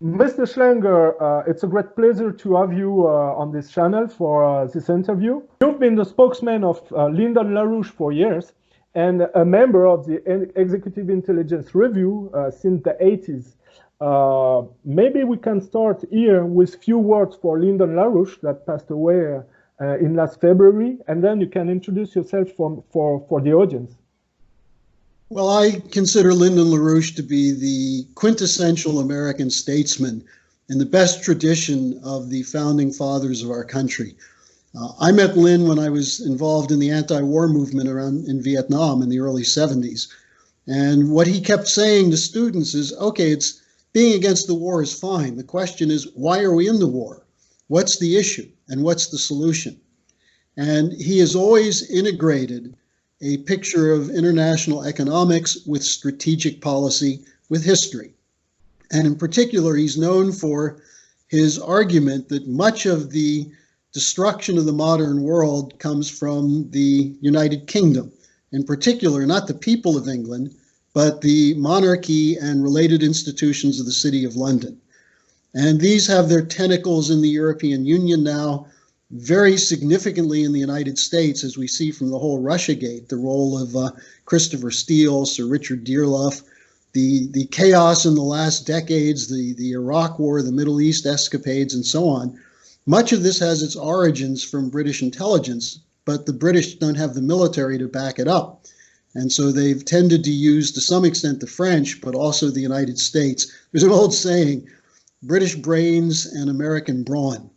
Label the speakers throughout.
Speaker 1: Mr. Schlanger, it's a great pleasure to have you on this channel for this interview. You've been the spokesman of Lyndon LaRouche for years and a member of the Executive Intelligence Review since the 80s. Maybe we can start here with few words for Lyndon LaRouche that passed away in last February, and then you can introduce yourself for the audience.
Speaker 2: Well, I consider Lyndon LaRouche to be the quintessential American statesman in the best tradition of the founding fathers of our country. I met Lynn when I was involved in the anti-war movement around in Vietnam in the early 70s. And what he kept saying to students is, okay, it's being against the war is fine. The question is, why are we in the war? What's the issue? And what's the solution? And he has always integrated a picture of international economics with strategic policy, with history. And in particular, he's known for his argument that much of the destruction of the modern world comes from the United Kingdom. In particular, not the people of England, but the monarchy and related institutions of the City of London. And these have their tentacles in the European Union now, very significantly in the United States, as we see from the whole Russiagate, the role of Christopher Steele, Sir Richard Dearlove, the chaos in the last decades, the Iraq War, the Middle East escapades, and so on. Much of this has its origins from British intelligence, but the British don't have the military to back it up. And so they've tended to use, to some extent, the French, but also the United States. There's an old saying, British brains and American brawn.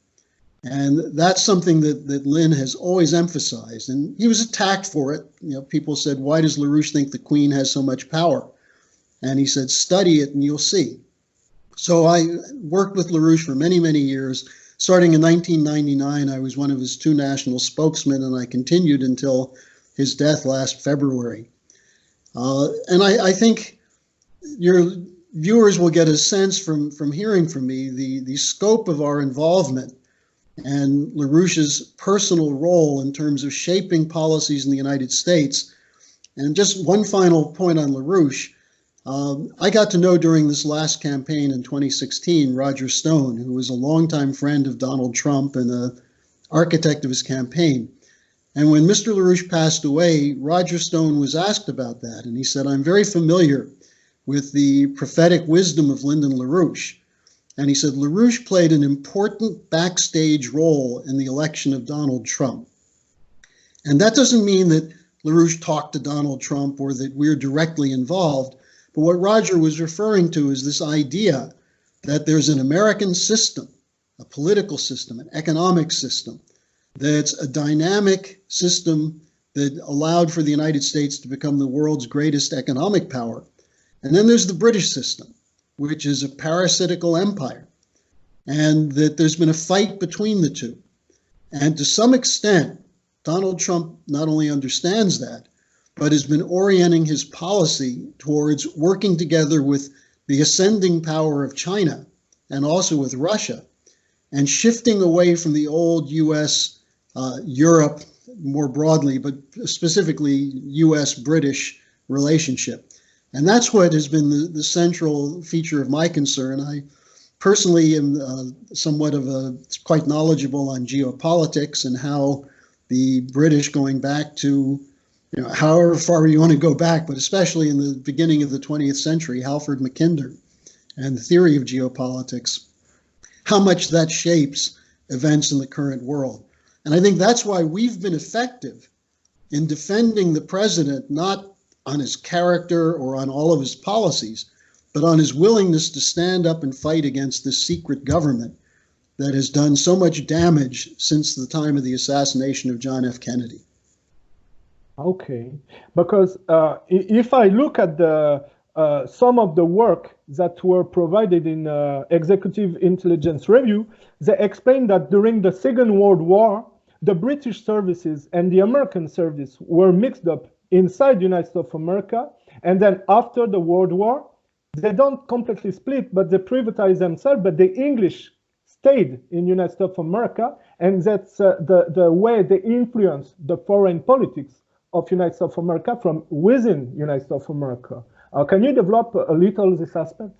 Speaker 2: And that's something that Lynn has always emphasized. And he was attacked for it. You know, people said, why does LaRouche think the Queen has so much power? And he said, study it and you'll see. So I worked with LaRouche for many, many years. Starting in 1999, I was one of his two national spokesmen, and I continued until his death last February. And I think your viewers will get a sense from hearing from me the scope of our involvement and LaRouche's personal role in terms of shaping policies in the United States. And just one final point on LaRouche. I got to know during this last campaign in 2016, Roger Stone, who was a longtime friend of Donald Trump and an architect of his campaign. And when Mr. LaRouche passed away, Roger Stone was asked about that. And he said, I'm very familiar with the prophetic wisdom of Lyndon LaRouche. And he said, LaRouche played an important backstage role in the election of Donald Trump. And that doesn't mean that LaRouche talked to Donald Trump or that we're directly involved. But what Roger was referring to is this idea that there's an American system, a political system, an economic system, that's a dynamic system that allowed for the United States to become the world's greatest economic power. And then there's the British system, which is a parasitical empire, and that there's been a fight between the two. And to some extent, Donald Trump not only understands that, but has been orienting his policy towards working together with the ascending power of China and also with Russia, and shifting away from the old U.S., Europe more broadly, but specifically U.S.-British relationship. And that's what has been the central feature of my concern. I personally am somewhat of quite knowledgeable on geopolitics and how the British, going back to, you know, however far you want to go back, but especially in the beginning of the 20th century, Halford Mackinder and the theory of geopolitics, how much that shapes events in the current world. And I think that's why we've been effective in defending the president, not on his character or on all of his policies, but on his willingness to stand up and fight against this secret government that has done so much damage since the time of the assassination of John F. Kennedy.
Speaker 1: Okay, because if I look at the some of the work that were provided in Executive Intelligence Review, they explain that during the Second World War, the British services and the American service were mixed up inside the United States of America, and then after the World War, they don't completely split, but they privatize themselves, but the English stayed in the United States of America, and that's the way they influence the foreign politics of United States of America from within United States of America. Can you develop a little this aspect?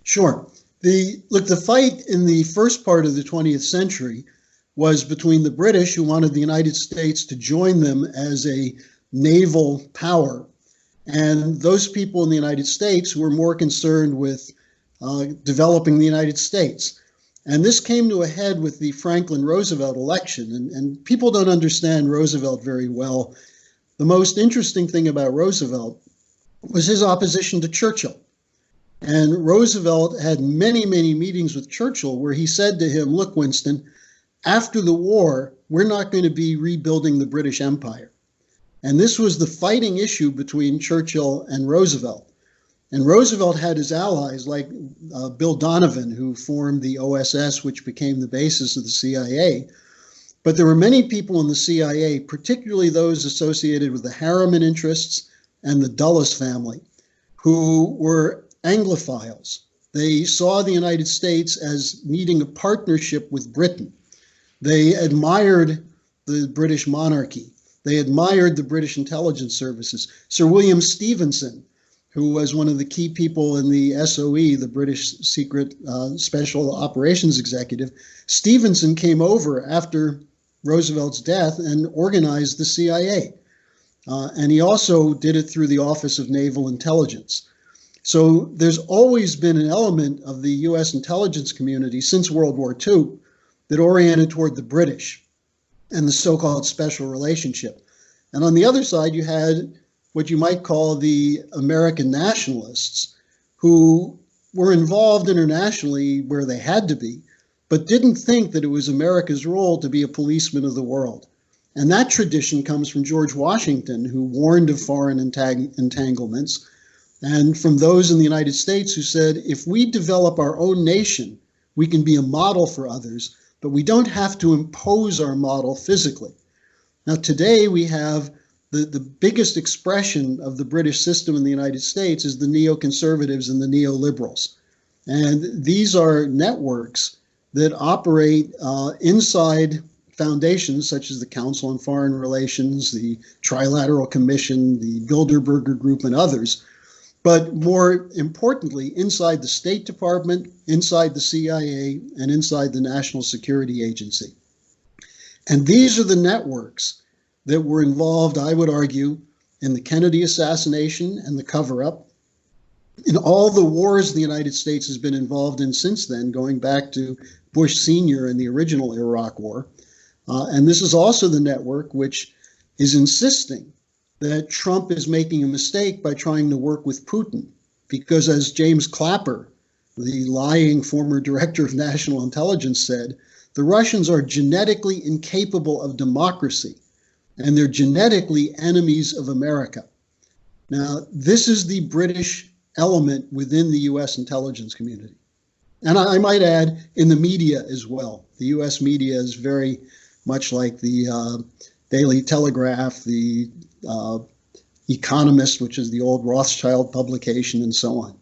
Speaker 2: Sure. The fight in the first part of the 20th century was between the British, who wanted the United States to join them as a naval power, and those people in the United States who were more concerned with developing the United States. And this came to a head with the Franklin Roosevelt election, and people don't understand Roosevelt very well. The most interesting thing about Roosevelt was his opposition to Churchill. And Roosevelt had many, many meetings with Churchill where he said to him, look, Winston, after the war, we're not going to be rebuilding the British Empire. And this was the fighting issue between Churchill and Roosevelt. And Roosevelt had his allies like Bill Donovan, who formed the OSS, which became the basis of the CIA. But there were many people in the CIA, particularly those associated with the Harriman interests and the Dulles family, who were Anglophiles. They saw the United States as needing a partnership with Britain. They admired the British monarchy. They admired the British intelligence services. Sir William Stevenson, who was one of the key people in the SOE, the British Secret Special Operations Executive, Stevenson came over after Roosevelt's death and organized the CIA. And he also did it through the Office of Naval Intelligence. So there's always been an element of the US intelligence community since World War II that oriented toward the British and the so-called special relationship. And on the other side, you had what you might call the American nationalists, who were involved internationally where they had to be, but didn't think that it was America's role to be a policeman of the world. And that tradition comes from George Washington, who warned of foreign entanglements, and from those in the United States who said, if we develop our own nation, we can be a model for others, but we don't have to impose our model physically. Now, today we have the biggest expression of the British system in the United States is the neoconservatives and the neoliberals. And these are networks that operate inside foundations such as the Council on Foreign Relations, the Trilateral Commission, the Bilderberger Group, and others. But more importantly, inside the State Department, inside the CIA, and inside the National Security Agency. And these are the networks that were involved, I would argue, in the Kennedy assassination and the cover-up, in all the wars the United States has been involved in since then, going back to Bush Sr. and the original Iraq War. And this is also the network which is insisting that Trump is making a mistake by trying to work with Putin, because as James Clapper, the lying former director of national intelligence, said, the Russians are genetically incapable of democracy, and they're genetically enemies of America. Now, this is the British element within the US intelligence community. And I might add, in the media as well. The US media is very much like the Daily Telegraph, the Economist, which is the old Rothschild publication, and so on.